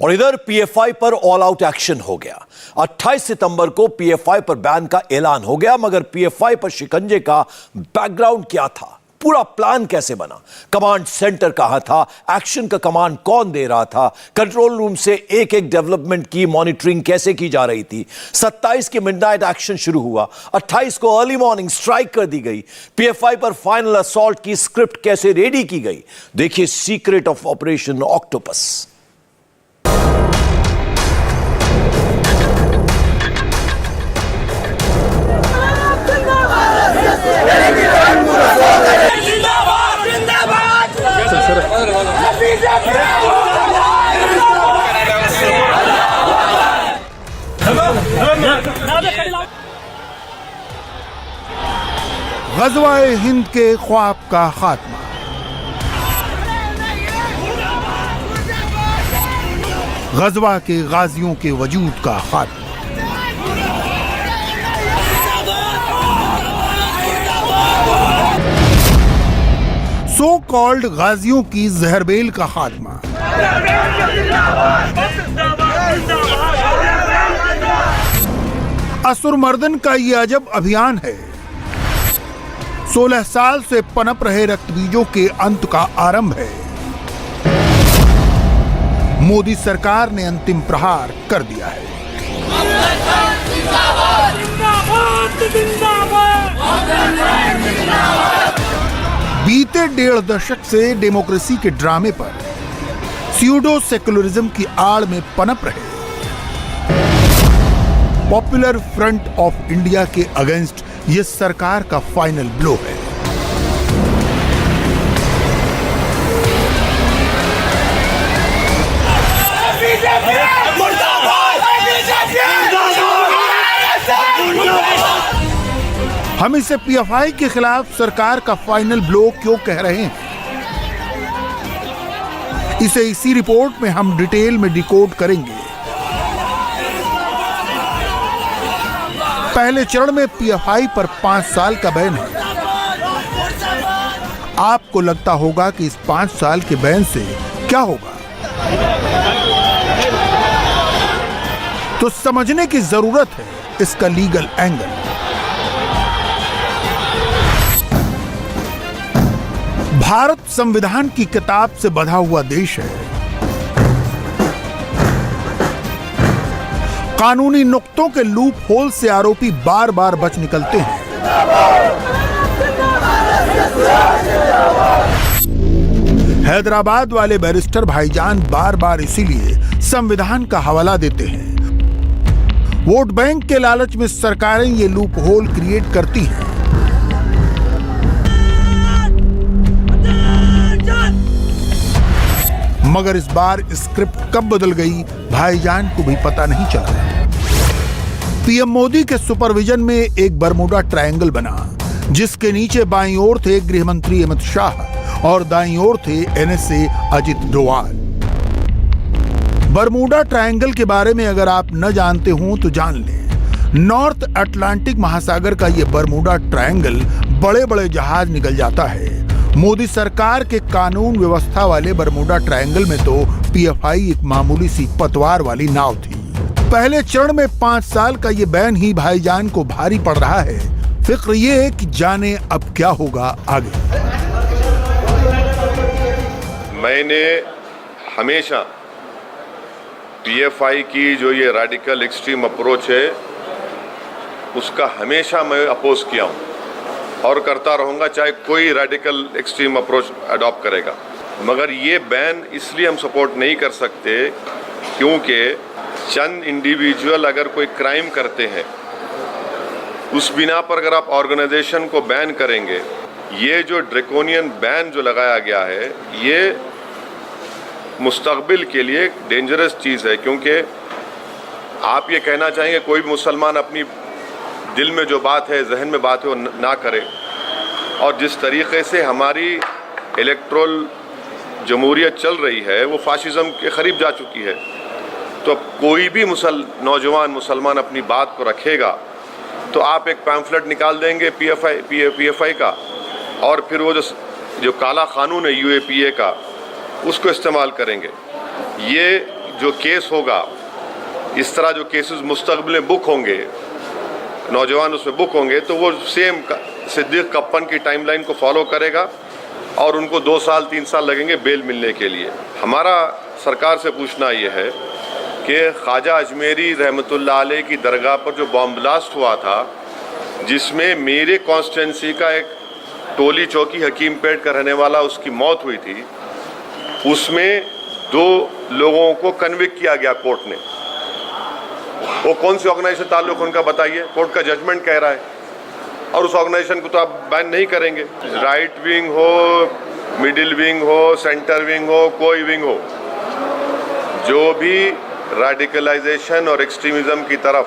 और इधर पीएफआई पर ऑल आउट एक्शन हो गया। 28 सितंबर को पीएफआई पर बैन का ऐलान हो गया, मगर पीएफआई पर शिकंजे का बैकग्राउंड क्या था, पूरा प्लान कैसे बना, कमांड सेंटर कहां था, एक्शन का कमांड कौन दे रहा था, कंट्रोल रूम से एक एक डेवलपमेंट की मॉनिटरिंग कैसे की जा रही थी। 27 की मिडनाइट एक्शन शुरू हुआ, 28 को अर्ली मॉर्निंग स्ट्राइक कर दी गई। पीएफआई पर फाइनल असॉल्ट की स्क्रिप्ट कैसे रेडी की गई, देखिए सीक्रेट ऑफ ऑपरेशन ऑक्टोपस। ग़ज़वा-ए हिंद के ख्वाब का खात्मा। ग़ज़वा के गाजियों के वजूद का खात्मा। सो कॉल्ड गाजियों की जहरबेल का खात्मा। असुरमर्दन का ये अजब अभियान है। 16 साल से पनप रहे रक्तबीजों के अंत का आरंभ है। मोदी सरकार ने अंतिम प्रहार कर दिया है। बीते 1.5 दशक से डेमोक्रेसी के ड्रामे पर स्यूडो सेकुलरिज्म की आड़ में पनप रहे पॉपुलर फ्रंट ऑफ इंडिया के अगेंस्ट ये सरकार का फाइनल ब्लो है। हम इसे पीएफआई के खिलाफ सरकार का फाइनल ब्लो क्यों कह रहे हैं, इसे इसी रिपोर्ट में हम डिटेल में डिकोड करेंगे। पहले चरण में पीएफआई पर 5 साल का बैन है। आपको लगता होगा कि इस 5 साल के बैन से क्या होगा, तो समझने की जरूरत है इसका लीगल एंगल। भारत संविधान की किताब से बंधा हुआ देश है। कानूनी नुक्तों के लूप होल से आरोपी बार बार बच निकलते हैं। हैदराबाद वाले बैरिस्टर भाईजान बार बार इसीलिए संविधान का हवाला देते हैं। वोट बैंक के लालच में सरकारें ये लूप होल क्रिएट करती हैं। मगर इस बार स्क्रिप्ट कब बदल गई, भाईजान को भी पता नहीं चला। पीएम मोदी के सुपरविजन में एक बरमूडा ट्रायंगल बना, जिसके नीचे बाईं ओर थे गृह मंत्री अमित शाह और दाईं ओर थे NSA Ajit Doval. Bermuda triangle के बारे में अगर आप न जानते हो तो जान लें। नॉर्थ अटलांटिक महासागर का यह बरमूडा ट्रायंगल बड़े बड़े जहाज निकल जाता है। मोदी सरकार के कानून व्यवस्था वाले बरमूडा ट्रायंगल में तो पीएफआई एक मामूली सी पतवार वाली नाव थी। पहले चरण में 5 साल का ये बैन ही भाईजान को भारी पड़ रहा है। फिक्र ये है कि जाने अब क्या होगा आगे। मैंने हमेशा पीएफआई की जो ये रेडिकल एक्सट्रीम अप्रोच है उसका हमेशा मैं अपोज किया हूँ और करता रहूँगा, चाहे कोई रेडिकल एक्सट्रीम अप्रोच अडॉप्ट करेगा। मगर ये बैन इसलिए हम सपोर्ट नहीं कर सकते क्योंकि चंद इंडिविजुअल अगर कोई क्राइम करते हैं उस बिना पर अगर आप ऑर्गेनाइजेशन को बैन करेंगे, ये जो ड्रैकोनियन बैन जो लगाया गया है ये मुस्तकबिल के लिए एक डेंजरस चीज़ है। क्योंकि आप ये कहना चाहेंगे कोई भी मुसलमान अपनी दिल में जो बात है, जहन में बात है, वो ना करे। और जिस तरीके से हमारी इलेक्ट्रल जमहूरियत चल रही है वो फाशिज्म के करीब जा चुकी है। तो अब कोई भी नौजवान मुसलमान अपनी बात को रखेगा तो आप एक पैम्फलेट निकाल देंगे पीएफआई का, और फिर वो जो काला कानून है यूएपीए का उसको इस्तेमाल करेंगे। ये जो केस होगा, इस तरह जो केसेस मुस्तकबिल में बुक होंगे, नौजवान उसमें बुक होंगे, तो वो सेम सिद्दीक कप्पन की टाइमलाइन को फॉलो करेगा और उनको 2 साल 3 साल लगेंगे बेल मिलने के लिए। हमारा सरकार से पूछना ये है कि ख्वाजा अजमेरी रहमतुल्लाह अलैह की दरगाह पर जो बॉम्ब ब्लास्ट हुआ था, जिसमें मेरे कॉन्स्टिट्यूंसी का एक टोली चौकी हकीमपेट का रहने वाला उसकी मौत हुई थी, उसमें 2 लोगों को कन्विक्ट किया गया कोर्ट ने। वो कौन सी ऑर्गेनाइजेशन ताल्लुक उनका बताइए, कोर्ट का जजमेंट कह रहा है, और उस ऑर्गेनाइजेशन को तो आप बैन नहीं करेंगे। राइट विंग हो, मिडिल विंग हो, सेंटर विंग हो, कोई विंग हो, जो भी रेडिकलाइजेशन और एक्सट्रीमिज्म की तरफ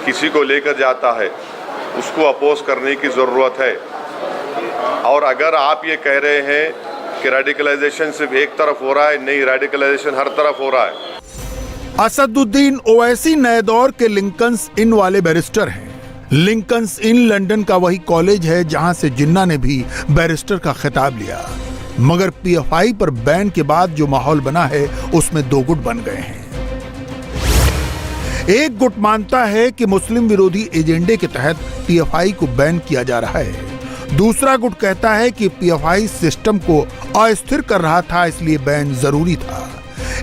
किसी को लेकर जाता है, उसको अपोज करने की ज़रूरत है। और अगर आप ये कह रहे हैं कि रेडिकलाइजेशन सिर्फ एक तरफ हो रहा है, नहीं, रेडिकलाइजेशन हर तरफ हो रहा है। असदुद्दीन ओवैसी नए दौर के लिंकन्स इन वाले बैरिस्टर हैं। लिंकन्स इन लंदन का वही कॉलेज है जहां से जिन्ना ने भी बैरिस्टर का खिताब लिया। मगर पीएफआई पर बैन के बाद जो माहौल बना है उसमें 2 गुट बन गए हैं। एक गुट मानता है कि मुस्लिम विरोधी एजेंडे के तहत पीएफआई को बैन किया जा रहा है। दूसरा गुट कहता है कि पीएफआई सिस्टम को अस्थिर कर रहा था, इसलिए बैन जरूरी था।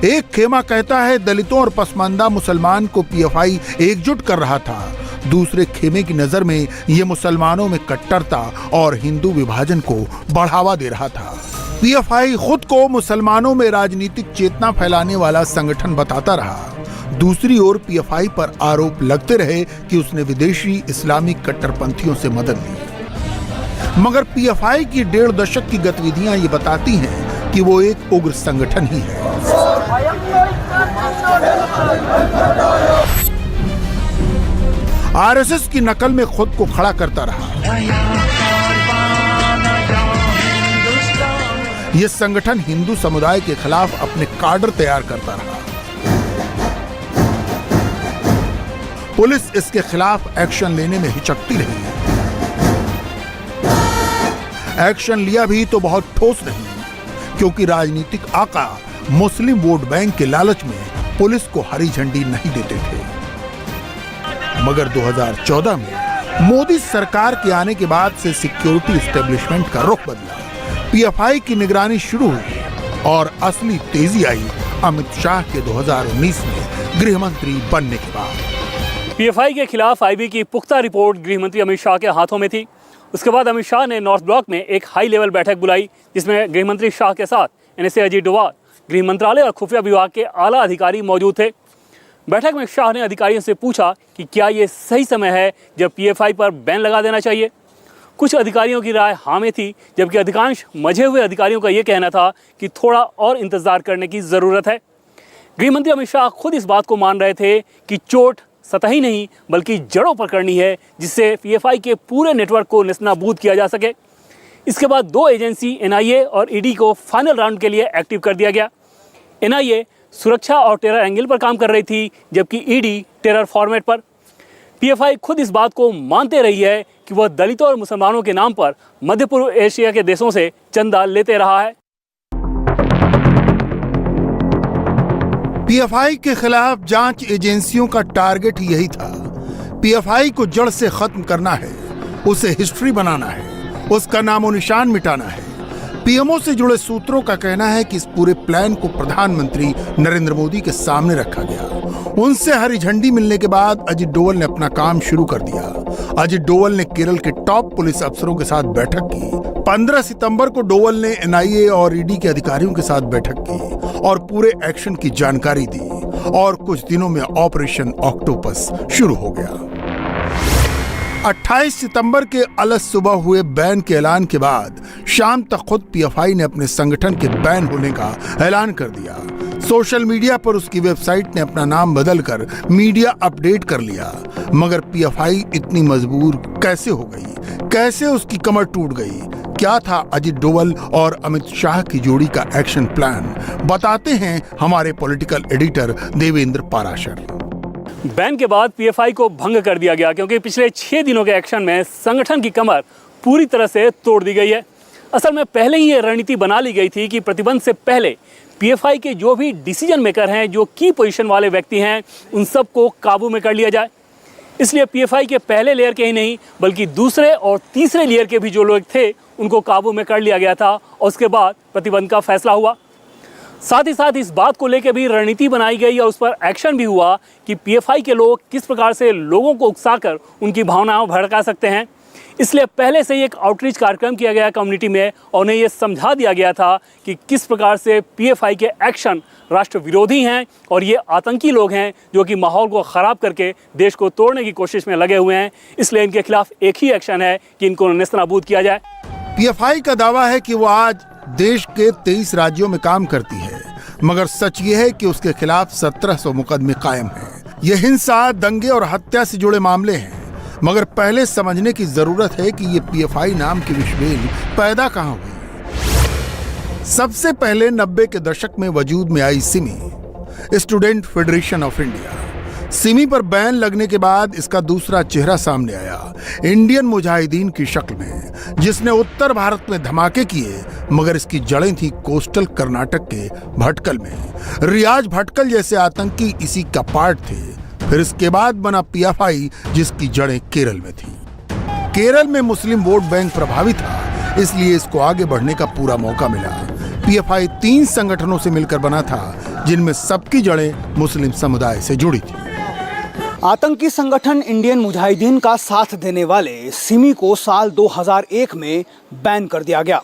एक खेमा कहता है दलितों और पसमानदा मुसलमान को पीएफआई एकजुट कर रहा था। दूसरे खेमे की नजर में ये मुसलमानों में कट्टरता और हिंदू विभाजन को बढ़ावा दे रहा था। पीएफआई खुद को मुसलमानों में राजनीतिक चेतना फैलाने वाला संगठन बताता रहा। दूसरी ओर पीएफआई पर आरोप लगते रहे कि उसने विदेशी इस्लामिक कट्टरपंथियों से मदद ली। मगर पीएफआई की 1.5 दशक की गतिविधियां ये बताती हैं कि वो एक उग्र संगठन ही है। आरएसएस की नकल में खुद को खड़ा करता रहा। यह संगठन हिंदू समुदाय के खिलाफ अपने काडर तैयार करता रहा। पुलिस इसके खिलाफ एक्शन लेने में हिचकती रही। एक्शन लिया भी तो बहुत ठोस नहीं, क्योंकि राजनीतिक आका मुस्लिम वोट बैंक के लालच में पुलिस को हरी झंडी नहीं देते थे। मगर 2014 में मोदी सरकार के आने के बाद से सिक्योरिटी एस्टेब्लिशमेंट का रुख बदला। पीएफआई की निगरानी शुरू हुई और असली तेजी आई अमित शाह के 2019 में गृह मंत्री बनने के बाद। पीएफआई के खिलाफ आईबी की पुख्ता रिपोर्ट गृह मंत्री अमित शाह के हाथों में थी। उसके बाद अमित शाह ने नॉर्थ ब्लॉक में एक हाई लेवल बैठक बुलाई, जिसमें गृह मंत्री शाह के साथ एनएसए अजीत डोभाल, गृह मंत्रालय और खुफिया विभाग के आला अधिकारी मौजूद थे। बैठक में शाह ने अधिकारियों से पूछा कि क्या ये सही समय है जब पीएफआई पर बैन लगा देना चाहिए। कुछ अधिकारियों की राय हाँ में थी, जबकि अधिकांश मजे हुए अधिकारियों का ये कहना था कि थोड़ा और इंतजार करने की ज़रूरत है। गृह मंत्री अमित शाह खुद इस बात को मान रहे थे कि चोट सतही नहीं बल्कि जड़ों पर करनी है, जिससे पीएफआई के पूरे नेटवर्क को नेस्तनाबूद किया जा सके। इसके बाद 2 एजेंसी एनआईए और ईडी को फाइनल राउंड के लिए एक्टिव कर दिया गया। एनआईए सुरक्षा और टेरर एंगल पर काम कर रही थी, जबकि ईडी टेरर फॉर्मेट पर। पीएफआई खुद इस बात को मानते रही है कि वह दलितों और मुसलमानों के नाम पर मध्य पूर्व एशिया के देशों से चंदा लेते रहा है। पीएफआई के खिलाफ जांच एजेंसियों का टारगेट यही था। पीएफआई को जड़ से खत्म करना है, उसे हिस्ट्री बनाना है, उसका नामो निशान मिटाना है। पीएमओ से जुड़े सूत्रों का कहना है कि इस पूरे प्लान को प्रधानमंत्री नरेंद्र मोदी के सामने रखा गया। उनसे हरी झंडी मिलने के बाद अजीत डोवल ने अपना काम शुरू कर दिया। अजीत डोवल ने केरल के टॉप पुलिस अफसरों के साथ बैठक की। 15 सितंबर को डोवल ने एनआईए और ईडी के अधिकारियों के साथ बैठक की और पूरे एक्शन की जानकारी दी। और कुछ दिनों में ऑपरेशन ऑक्टोपस शुरू हो गया। 28 सितंबर के अलग सुबह हुए बैन के ऐलान के बाद शाम तक खुद पीएफआई ने अपने संगठन के बैन होने का ऐलान कर दिया। सोशल मीडिया पर उसकी वेबसाइट ने अपना नाम बदलकर मीडिया अपडेट कर लिया। मगर पीएफआई इतनी मजबूर कैसे हो गई? कैसे उसकी कमर टूट गई? क्या था अजीत डोवल और अमित शाह की जोड़ी का एक्शन प्लान? बताते हैं हमारे political editor Devendra Parashar. Ban के बाद पीएफआई को भंग कर दिया गया, क्योंकि पिछले 6 दिनों के एक्शन में संगठन की कमर पूरी तरह से तोड़ दी गई है। असल में पहले ही ये रणनीति बना ली गई थी कि प्रतिबंध से पहले पीएफआई के जो भी डिसीजन मेकर हैं, जो की पोजीशन वाले व्यक्ति हैं, उन सबको काबू में कर लिया जाए। इसलिए पीएफआई के पहले लेयर के ही नहीं बल्कि दूसरे और तीसरे लेयर के भी जो लोग थे उनको काबू में कर लिया गया था और उसके बाद प्रतिबंध का फैसला हुआ। साथ ही साथ इस बात को लेकर भी रणनीति बनाई गई और उस पर एक्शन भी हुआ कि पीएफआई के लोग किस प्रकार से लोगों को उकसाकर उनकी भावनाओं भड़का सकते हैं। इसलिए पहले से ही एक आउटरीच कार्यक्रम किया गया कम्युनिटी में और उन्हें ये समझा दिया गया था कि किस प्रकार से पीएफआई के एक्शन राष्ट्र विरोधी हैं और ये आतंकी लोग हैं जो कि माहौल को ख़राब करके देश को तोड़ने की कोशिश में लगे हुए हैं। इसलिए इनके खिलाफ एक ही एक्शन है कि इनको नेस्तनाबूद किया जाए। पीएफआई का दावा है कि वो आज देश के 23 राज्यों में काम करती है, मगर सच ये है कि उसके खिलाफ 1700 मुकदमे कायम हैं। ये हिंसा, दंगे और हत्या से जुड़े मामले हैं, मगर पहले समझने की जरूरत है कि ये पीएफआई नाम की विश्वेल पैदा कहां हुई। सबसे पहले 90 के दशक में वजूद में आई SIMI, student federation of India. SIMI पर बैन लगने के बाद इसका दूसरा चेहरा सामने आया, इंडियन मुजाहिदीन की शक्ल में, जिसने उत्तर भारत में धमाके किए, मगर इसकी जड़ें थी कोस्टल कर्नाटक के भटकल में। रियाज भटकल जैसे आतंकी इसी का पार्ट थे। फिर इसके बाद बना पीएफआई, जिसकी जड़ें केरल में थी। केरल में मुस्लिम वोट बैंक प्रभावी था, इसलिए इसको आगे बढ़ने का पूरा मौका मिला। पीएफआई 3 संगठनों से मिलकर बना था, जिनमें सबकी जड़ें मुस्लिम समुदाय से जुड़ी थी। आतंकी संगठन इंडियन मुजाहिदीन का साथ देने वाले सिमी को साल 2001 में बैन कर दिया गया।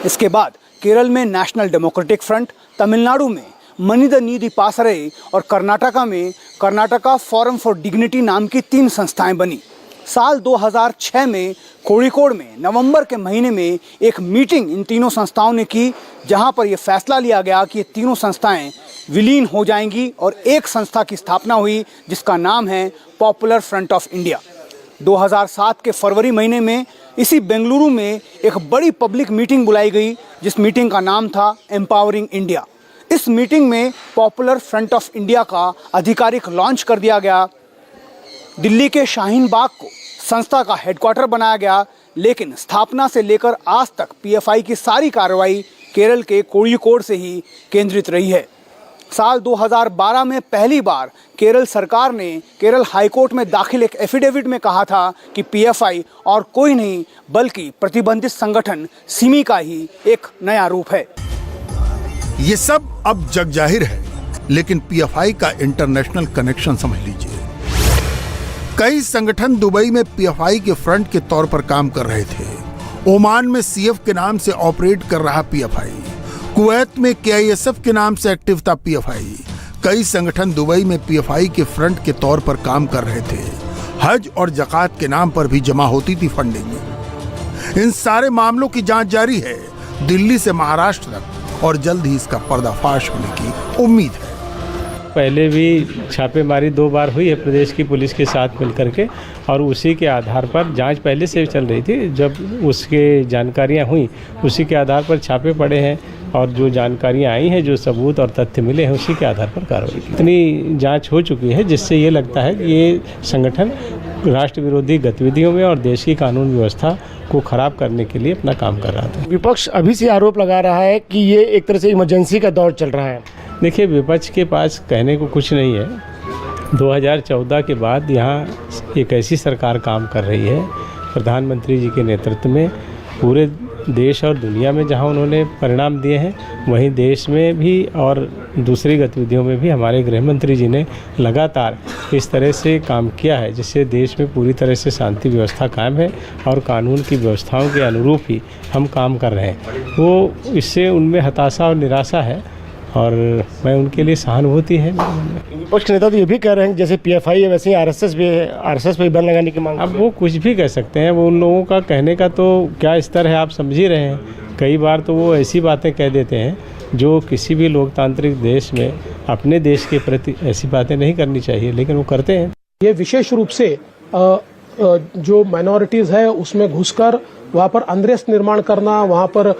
इसके बाद केरल में नेशनल डेमोक्रेटिक फ्रंट, तमिलनाडु में मनिद नीदी पासरे और कर्नाटका में कर्नाटका फोरम फॉर डिग्निटी नाम की 3 संस्थाएं बनी। साल 2006 में कोड़िकोड में नवंबर के महीने में एक मीटिंग इन तीनों संस्थाओं ने की, जहां पर यह फैसला लिया गया कि ये तीनों संस्थाएं विलीन हो जाएंगी और एक संस्था की स्थापना हुई जिसका नाम है पॉपुलर फ्रंट ऑफ इंडिया। 2007 के फरवरी महीने में इसी बेंगलुरु में एक बड़ी पब्लिक मीटिंग बुलाई गई, जिस मीटिंग का नाम था एम्पावरिंग इंडिया। इस मीटिंग में पॉपुलर फ्रंट ऑफ इंडिया का आधिकारिक लॉन्च कर दिया गया। दिल्ली के शाहीन बाग को संस्था का हेडक्वार्टर बनाया गया, लेकिन स्थापना से लेकर आज तक पीएफआई की सारी कार्रवाई केरल के कोड़िकोड से ही केंद्रित रही है। साल 2012 में पहली बार केरल सरकार ने केरल हाईकोर्ट में दाखिल एक एफिडेविट में कहा था कि पीएफआई और कोई नहीं बल्कि प्रतिबंधित संगठन सिमी का ही एक नया रूप है। ये सब अब जग जाहिर है, लेकिन पीएफआई का इंटरनेशनल कनेक्शन समझ लीजिए। कई संगठन दुबई में पीएफआई के फ्रंट के तौर पर काम कर रहे थे। ओमान में सीएफ के नाम से ऑपरेट कर रहा पीएफआई, कुवैत में केआईएसएफ के नाम से एक्टिव था पीएफआई। कई संगठन दुबई में पीएफआई के फ्रंट के तौर पर काम कर रहे थे। हज और ज़कात के नाम पर भी जमा होती थी फंडिंग। इन सारे मामलों की जांच जारी है, दिल्ली से महाराष्ट्र तक, और जल्द ही इसका पर्दाफाश होने की उम्मीद है। पहले भी छापेमारी 2 बार हुई है प्रदेश की पुलिस के साथ मिलकर के, और उसी के आधार पर जांच पहले से चल रही थी। जब उसके जानकारियां हुई उसी के आधार पर छापे पड़े हैं, और जो जानकारियां आई हैं, जो सबूत और तथ्य मिले हैं, उसी के आधार पर कार्रवाई की। इतनी जांच हो चुकी है जिससे ये लगता है कि ये संगठन राष्ट्र विरोधी गतिविधियों में और देश की कानून व्यवस्था को खराब करने के लिए अपना काम कर रहा था। विपक्ष अभी से आरोप लगा रहा है कि ये एक तरह से इमरजेंसी का दौर चल रहा है। देखिए, विपक्ष के पास कहने को कुछ नहीं है। 2014 के बाद यहाँ एक ऐसी सरकार काम कर रही है प्रधानमंत्री जी के नेतृत्व में, पूरे देश और दुनिया में जहाँ उन्होंने परिणाम दिए हैं, वहीं देश में भी और दूसरी गतिविधियों में भी हमारे गृह मंत्री जी ने लगातार इस तरह से काम किया है, जिससे देश में पूरी तरह से शांति व्यवस्था कायम है और कानून की व्यवस्थाओं के अनुरूप ही हम काम कर रहे हैं। वो इससे उनमें हताशा और निराशा है, और मैं उनके लिए सहानुभूति है। विपक्ष नेता तो ये भी कह रहे हैं जैसे पीएफआई है वैसे ही आरएसएस पे बैन लगाने की मांग। अब वो कुछ भी कह सकते हैं, वो उन लोगों का कहने का तो क्या स्तर है आप समझ ही रहे हैं। कई बार तो वो ऐसी बातें कह देते हैं जो किसी भी लोकतांत्रिक देश में अपने देश के प्रति ऐसी बातें नहीं करनी चाहिए, लेकिन वो करते हैं। ये विशेष रूप से जो माइनॉरिटीज़ है उसमें घुसकर वहाँ पर अनरेस्ट निर्माण करना, वहाँ पर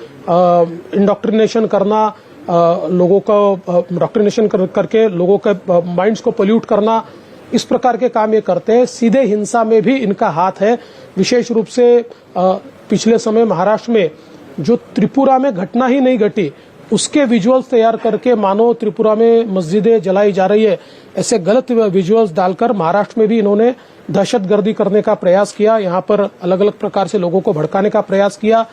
इंडोक्ट्रिनेशन करना, लोगों का डॉक्ट्रिनेशन करके लोगों के माइंड्स को पोल्यूट करना, इस प्रकार के काम ये करते हैं। सीधे हिंसा में भी इनका हाथ है। विशेष रूप से पिछले समय महाराष्ट्र में जो त्रिपुरा में घटना ही नहीं घटी, उसके विजुअल्स तैयार करके मानो त्रिपुरा में मस्जिदें जलाई जा रही है, ऐसे गलत विजुअल्स डालकर महाराष्ट्र में भी इन्होंने दहशतगर्दी करने का प्रयास किया। यहाँ पर अलग अलग प्रकार से लोगों को भड़काने का प्रयास किया।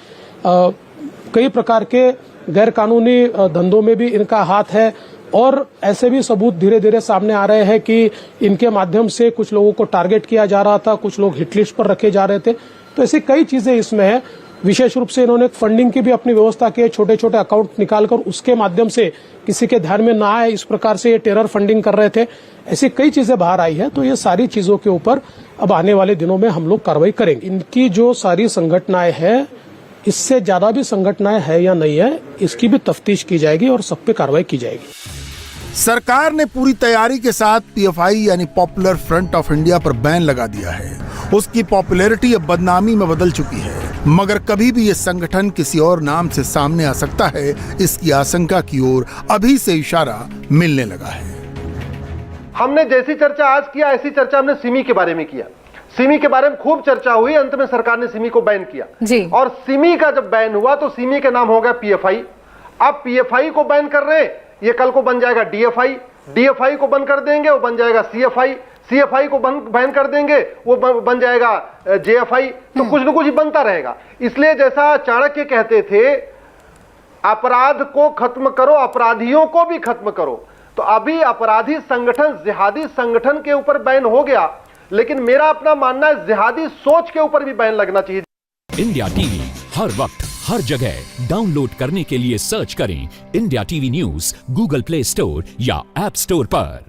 कई प्रकार के गैर कानूनी धंधों में भी इनका हाथ है और ऐसे भी सबूत धीरे धीरे सामने आ रहे हैं कि इनके माध्यम से कुछ लोगों को टारगेट किया जा रहा था, कुछ लोग हिटलिस्ट पर रखे जा रहे थे। तो ऐसी कई चीजें इसमें है। विशेष रूप से इन्होंने फंडिंग की भी अपनी व्यवस्था की है, छोटे छोटे अकाउंट निकालकर उसके माध्यम से किसी के ध्यान में ना आए इस प्रकार से ये टेरर फंडिंग कर रहे थे। ऐसी कई चीजें बाहर आई है। तो ये सारी चीजों के ऊपर अब आने वाले दिनों में हम लोग कार्रवाई करेंगे। इनकी जो सारी संगठनाएं हैं, इससे ज्यादा भी संगठनाएं है या नहीं है, इसकी भी तफ्तीश की जाएगी और सब पे कार्रवाई की जाएगी। सरकार ने पूरी तैयारी के साथ पीएफआई यानी पॉपुलर फ्रंट ऑफ इंडिया पर बैन लगा दिया है। उसकी पॉपुलैरिटी अब बदनामी में बदल चुकी है, मगर कभी भी ये संगठन किसी और नाम से सामने आ सकता है, इसकी आशंका की ओर अभी से इशारा मिलने लगा है। हमने जैसी चर्चा आज किया ऐसी चर्चा हमने सिमी के बारे में किया। सिमी के बारे में खूब चर्चा हुई, अंत में सरकार ने सिमी को बैन किया जी। और सिमी का जब बैन हुआ तो सिमी के नाम हो गया पीएफआई। अब पीएफआई को बैन कर रहे हैं, ये कल को बन जाएगा डीएफआई, डीएफआई को बंद कर देंगे वो बन जाएगा सीएफआई, सीएफआई को बैन कर देंगे वो बन जाएगा जेएफआई। तो कुछ न कुछ बनता रहेगा। इसलिए जैसा चाणक्य कहते थे, अपराध को खत्म करो, अपराधियों को भी खत्म करो। तो अभी अपराधी संगठन, जिहादी संगठन के ऊपर बैन हो गया, लेकिन मेरा अपना मानना है जिहादी सोच के ऊपर भी बैन लगना चाहिए। इंडिया टीवी हर वक्त हर जगह डाउनलोड करने के लिए सर्च करें India TV news Google play store या ऐप स्टोर पर।